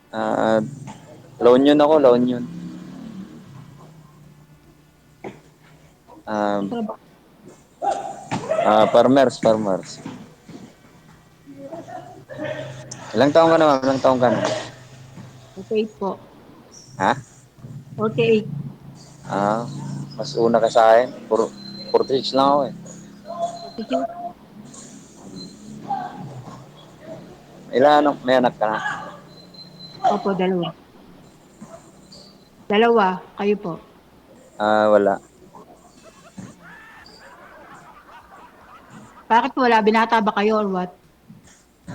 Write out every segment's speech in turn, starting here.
Ah, La Union ako, La Union. Ang Um, trabaho. farmers. Ilang taong ka na, ma'am? Ilang taong ka na? 48 po. Ha? 48. Ah, Mas una ka sa akin. 46 lang ako eh. 46. May anak ka na? Opo, dalawa. Dalawa. Kayo po. Wala. Bakit wala? Binata ba kayo or what?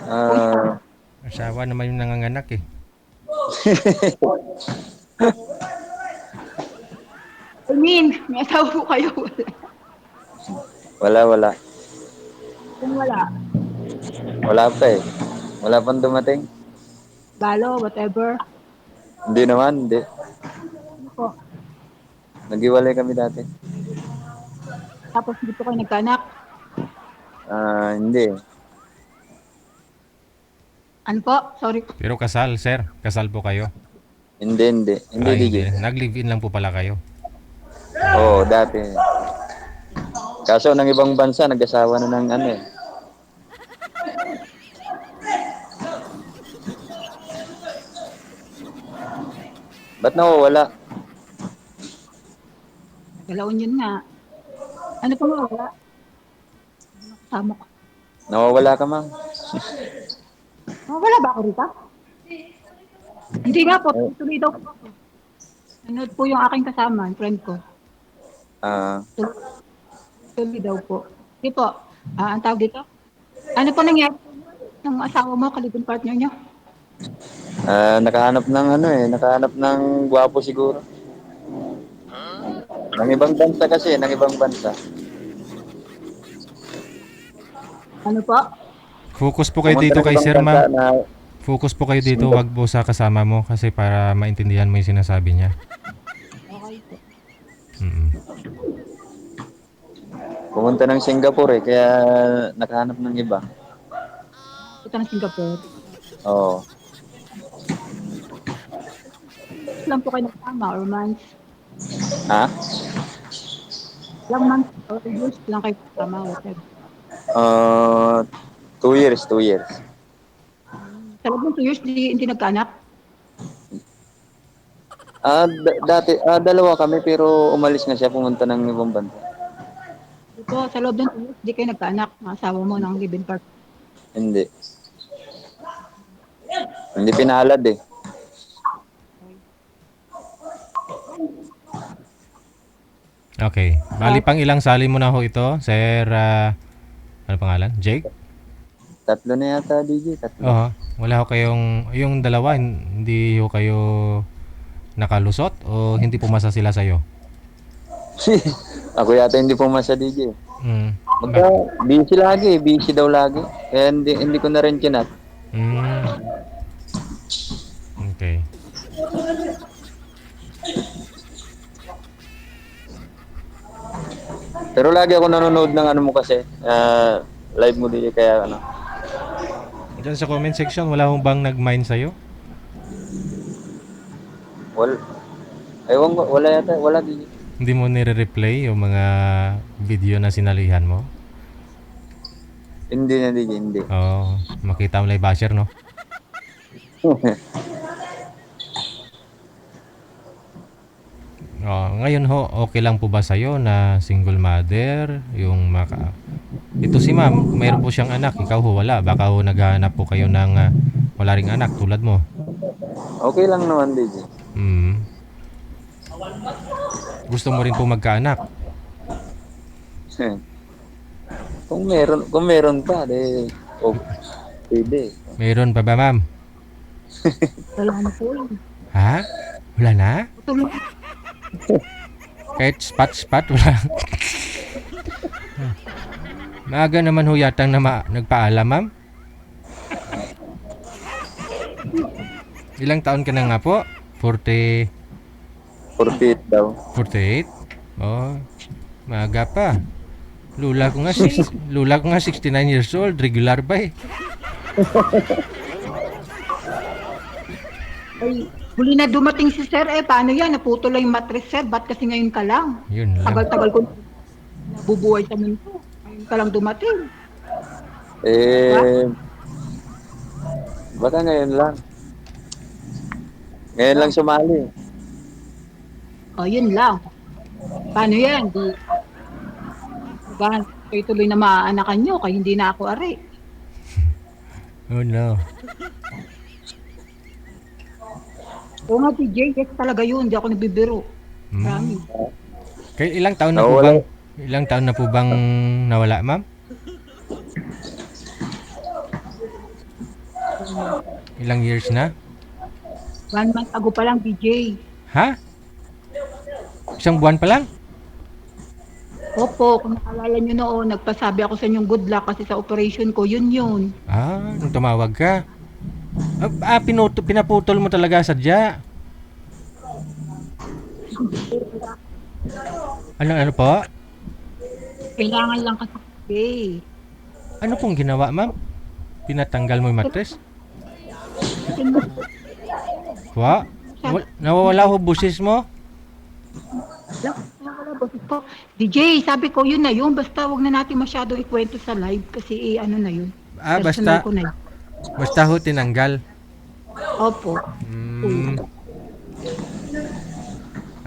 O isa? Ah, Asawa naman yung nanganganak eh. I mean, may asawa po kayo. wala. Kung wala, Wala pa eh. Wala pang dumating. balo, whatever. Hindi naman, hindi. Ano po? Nag-iwalay kami dati. Tapos dito kayo nagkaanak. Hindi. Ano po? Sorry. Pero kasal, sir. Kasal po kayo. Hindi. Hindi, Ay, DJ. hindi. Nag-live-in lang po pala kayo. Oo, dati. Kaso ng ibang bansa, nag-asawa na ng ano eh. Ba't nawawala? Galaon yun nga. Ano po nga wala? Kasama ko. Nawawala ka, ma'am. Oh, wala ba ako rito? Hindi nga po. Eh, Tuloy daw po ako. Nanood po yung aking kasama, yung friend ko. Ah, Tuloy daw po. Hindi po. Ang tawag dito? Ano po nangyari ng asawa mo, kalibin partner niyo? nakahanap ng gwapo siguro. Ng ibang bansa kasi, ng ibang bansa. Ano po? Focus po kayo Pumunta dito ng kay ibang sir, bansa ma'am. na Focus po kayo dito, Singapore. wag po sa kasama mo kasi para maintindihan mo yung sinasabi niya. Okay po. Mm. Pumunta ng Singapore eh, kaya nakahanap ng iba. Ito ng Singapore. Oo. Ilan po kayo nagsama or months? Ha? Ilang months or years lang kayo nagsama, whatever. Uh, 2 years. Sa loob ng 2 years, hindi nagkaanak? Dalawa kami pero umalis na siya, pumunta ng ibang bansa. Ito, sa loob ng 2 years, hindi kayo nagkaanak. Ang asawa mo ng live-in partner. Hindi. Hindi pinalad eh. Okay. Bali pang ilang sali mo na ho ito, sir, ano pangalan? Jake? Tatlo na yata, DJ. Tatlo. Oo. Wala ho kayong, yung dalawa, hindi ho kayo nakalusot o hindi pumasa sila sa'yo? Ako yata hindi pumasa, DJ. Mm. Magka, busy lagi. Busy daw lagi. Kaya hindi ko na rin kinat. Mm. Okay. Pero lagi ako nanonood ng ano mo kasi. Live mo, DJ. Kaya ano. Diyan sa comment section, wala hong bang nag-mind sa'yo? Wala. Ewan ko. Wala yata. Wala, DJ. Hindi mo nire-replay yung mga video na sinalihan mo? Hindi na, DJ. Hindi. Oo. Makita mo lang yung basher, no? Ngayon ho, okay lang po ba sa'yo na single mother? Ito si ma'am, mayroon po siyang anak, ikaw ho wala. Baka ho naghahanap po kayo ng wala ring anak tulad mo. Okay lang naman, DJ. Mm. Gusto mo rin po magkaanak? Kung meron pa, oh, pwede. Mayroon pa ba ma'am? Wala na po yun. Ha? Wala na? Tuloy. Kahit spot wala. Maaga naman ho yatang nagpaalam ma'am. Ilang taon ka na nga po? 40, 48 daw. 48? Oh, maaga pa. Lula ko nga 69 years old, regular ba eh. Ay, huli na dumating si sir paano yan? Naputol lang yung mattress sir, ba't kasi ngayon ka lang? Yun lang. Tagal-tagal ko nabubuhay sa mundo. Ngayon ka lang dumating. Eh, baka ngayon lang. Ngayon lang sumali. O, yun lang. Paano yan? Di, kayo tuloy na maaanakan nyo, kaya hindi na ako ari. Oh no. Oo nga, TJ, yes talaga yun. Hindi ako nagbibiro. Marami. Kaya ilang taon na po Nawala. bang nawala, ma'am? Ilang years na? 1 month ago pa lang, TJ. Ha? Isang buwan pa lang? Opo, kung naalala nyo noon, nagpasabi ako sa inyong good luck kasi sa operation ko, yun yun. Ah, nung tumawag ka. Pinaputol mo talaga sadya. Ano po? Kailangan lang kasi. Ano pong ginawa, ma'am? Pinatanggal mo yung mattress? Wa? Nawawala ho busis mo? DJ, sabi ko yun na yun. Basta wag na natin masyadong ikwento sa live kasi ano na yun. Personal Basta ko na yun. basta ho tinanggal. Opo.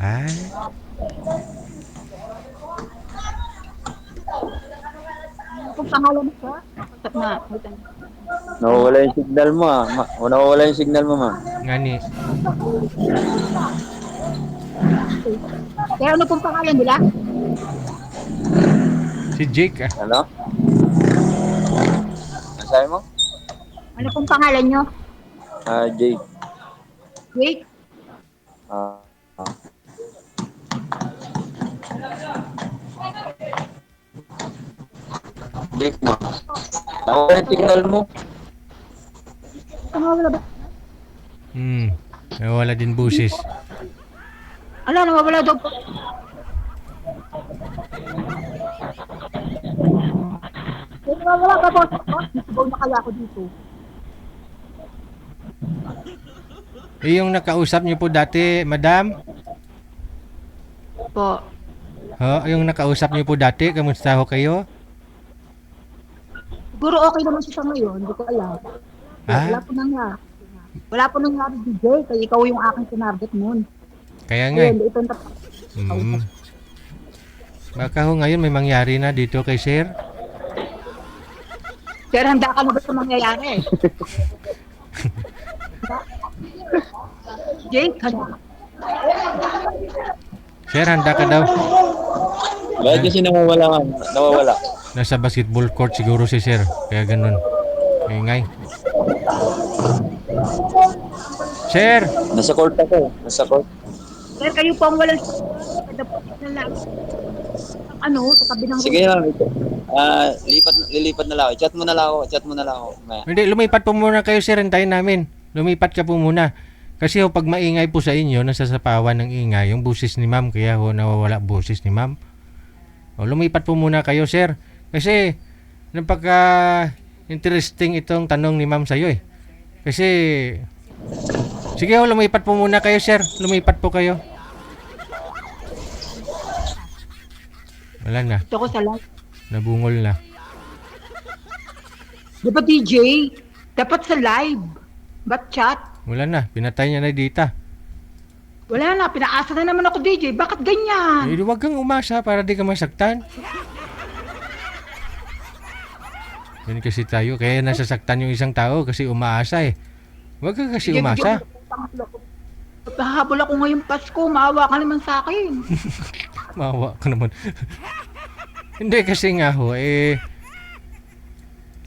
Ay. Kung pangalan ko, na. Nawawala yung signal mo nawawala yung signal mo, ma'am. Ngani. Kaya ano pong pangalan nila? Si Jake ah. Ano? Ano sabi mo? Ano pong pangalan nyo? Jake. Wait. Ah, Jake mo. Nawawala yung signal mo. Nawawala ba? Nawala din busis. Ala, nawawala daw po. Nawawala ka po. Nasibaw na kaya ako dito. Yung nakausap niyo po dati, madam? Po. Yung nakausap niyo po dati, kamusta ho kayo? Siguro okay naman siya sa ngayon. Hindi ko alam. Wala po nangyari. Wala po nangyari, DJ. Kaya ikaw yung aking sinarget noon. Kaya nga. Ayun, ito na. Baka ho ngayon may mangyari na dito kay sir. Sir, handa ka na ba sa mangyayari? Jake, handa. Sir, handa ka daw. Bakit kasi nawawala, ma'am? Nawawala. Nasa basketball court siguro si sir. Kaya ganun. Ingay. Sir! Nasa court ako. Nasa court. Sir, kayo po ang walang na lang. Ano, sa tabi ng Sige, ma'am. Lilipat na lang ako. Chat mo na lang ako. Chat mo na lang ako. Maya. Hindi, lumipat po muna kayo sir. Hintayin namin. Lumipat ka po muna. Kasi ho, pag maingay po sa inyo, nasasapawan ng ingay, yung busis ni ma'am, kaya ho, nawawala busis ni ma'am. O, lumipat po muna kayo, sir. Kasi, napaka-interesting itong tanong ni ma'am sa'yo eh. Kasi, sige ho, lumipat po muna kayo, sir. Lumipat po kayo. Wala na. Ito ko sa live. Nabungol na. Di ba, DJ? Dapat sa live. Ba't chat? Wala na. Pinatay niya na dita. Wala na, pinaasa na naman ako, DJ. Bakit ganyan? Eh, huwag kang umasa para di ka masaktan. Yan kasi tayo. Kaya nasasaktan yung isang tao kasi umaasa eh. Huwag ka kasi umasa. Pahabol ako ngayong Pasko. Maawa ka naman sa akin. Maawa ka naman. Hindi kasi nga ho,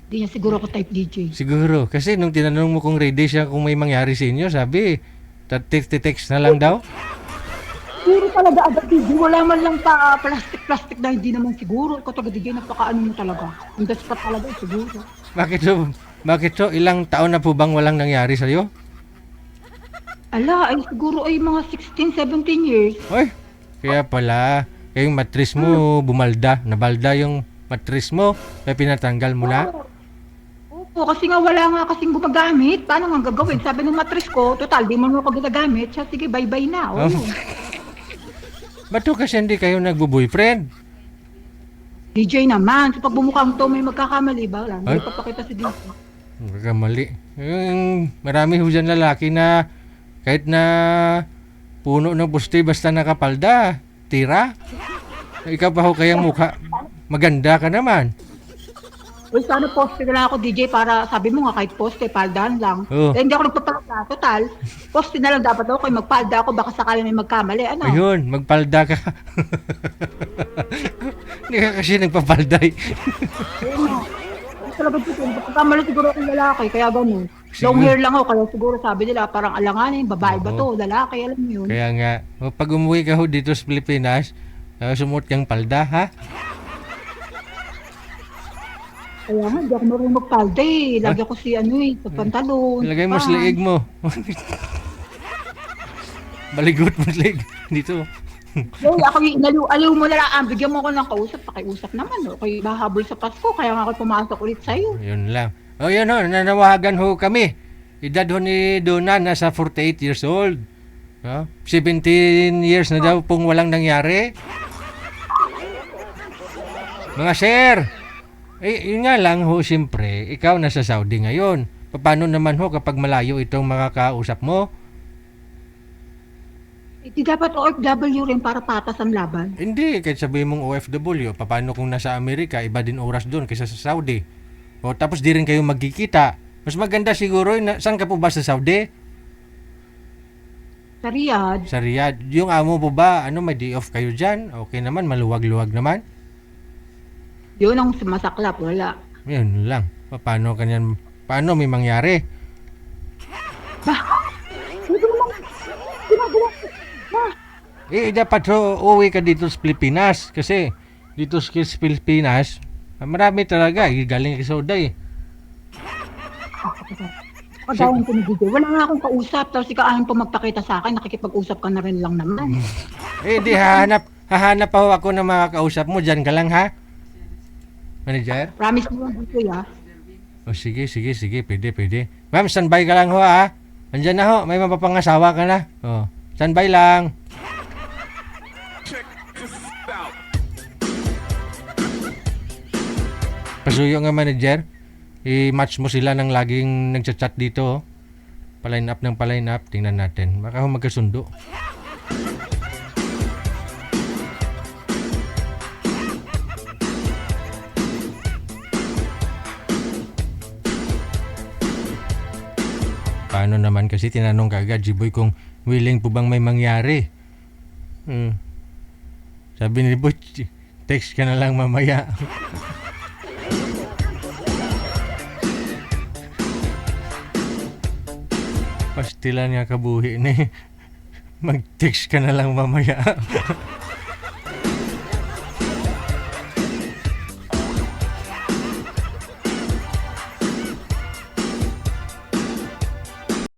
Di niya siguro ako type DJ. siguro. Kasi nung tinanong mo kung ready siya kung may mangyari sa inyo, sabi, text na lang daw. Siguro talaga agad DJ. Wala man lang pa plastic na hindi naman siguro. Ikaw talaga DJ, napakaano mo talaga. Ang desperate talaga siguro. Bakit so? Ilang taon na po bang walang nangyari sa'yo? Ala, ay siguro ay mga 16, 17 years. Oy, kaya pala, yung matris mo bumalda. Nabalda yung matris mo, kaya pinatanggal mo na. Opo, Oo, kasi nga wala nga kasing gumagamit. Paano nga gagawin? Sabi ng matris ko, total, di mo ako ginagamit. Siya, sige, bye-bye na. O, yun. Ba't to kasi hindi kayo nagbo-boyfriend? DJ naman. So, pag bumukhang to, may magkakamali ba? Wala, Ay? hindi papakita si DJ. Mali. Yung marami ho dyan lalaki na kahit na puno ng puste basta nakapalda, tira. Ikaw pa ho kayang mukha. Maganda ka naman. Uy, sana poste na lang ako, DJ, para sabi mo nga kahit poste, paldahan lang. Oo. Eh, hindi ako nagpapalda. Total, poste na lang dapat ako. Kaya magpalda ako, baka sakali may magkamali. Ano? Ayun, magpalda ka. Hindi ka kasi nagpapalday. Ayun nga. Ay, talaga dito. Pagkamali siguro akong lalaki, kaya ganun. Long Siguro. hair lang ako, kaya siguro sabi nila, parang alanganin, babae ba to, Oo. lalaki, alam mo yun. Kaya nga, pag umuwi ka ho dito sa Pilipinas, sumuot kang palda, ha? Kaya nga, hindi ako marunong magpalda eh. Lagi ako si ano eh, sa pantalon. Ilagay mo sa pants. liig mo. Baligot mo sa liig. Dito. Yo, ako yung inaliw mo na lang, bigyan mo ko ng kausap, pakiusap naman. Okay, bahabol sa Pasko, kaya nga ako pumasok ulit sa'yo. Yun lang. O yun ho, nanawagan ho kami. Edad ho ni Donna, nasa 48 years old. 17 years na daw pong walang nangyari. Mga sir, yun nga lang ho, siyempre, ikaw nasa Saudi ngayon. Paano naman ho kapag malayo itong makakausap mo? Hindi dapat OFW rin para patas ang laban. Hindi, kahit sabihin mong OFW, paano kung nasa Amerika, iba din oras doon kaysa sa Saudi. O tapos di rin kayo magkikita. Mas maganda siguro, saan ka po ba sa Saudi? Sa Riyadh, Sa Riyadh. Yung amo po ba, may day off kayo dyan? Okay naman, maluwag-luwag naman. yun ang sumasaklap, wala. Yun lang. Paano may mangyari? Hindi mo lang, ginagawa ko. Dapat uwi ka dito sa Pilipinas. Kasi dito sa Pilipinas, marami talaga. Galing ka sa Saudi. Pagawin ko ni DJ, wala nga akong kausap, tapos ikaahin pa magpakita sa akin, nakikipag-usap ka na rin lang naman. Di hahanap pa ho ako ng mga kausap mo. Diyan ka lang, ha? Manager? Promise mo lang DJ ah. O sige. Pwede. Ma'am, standby ka lang ho, ha? Andyan na ho. May mapapangasawa ka na. O, standby lang. Pasuyo nga manager. I-match mo sila ng laging nagchat-chat dito. Paline up ng paline up. Tingnan natin. Baka ho magkasundo. Paano naman kasi tinanong kagad si Boy kung willing po bang may mangyari. Sabi ni Boy, text ka na lang mamaya. Pastilan nga kabuhi ni. Mag-text ka na lang mamaya.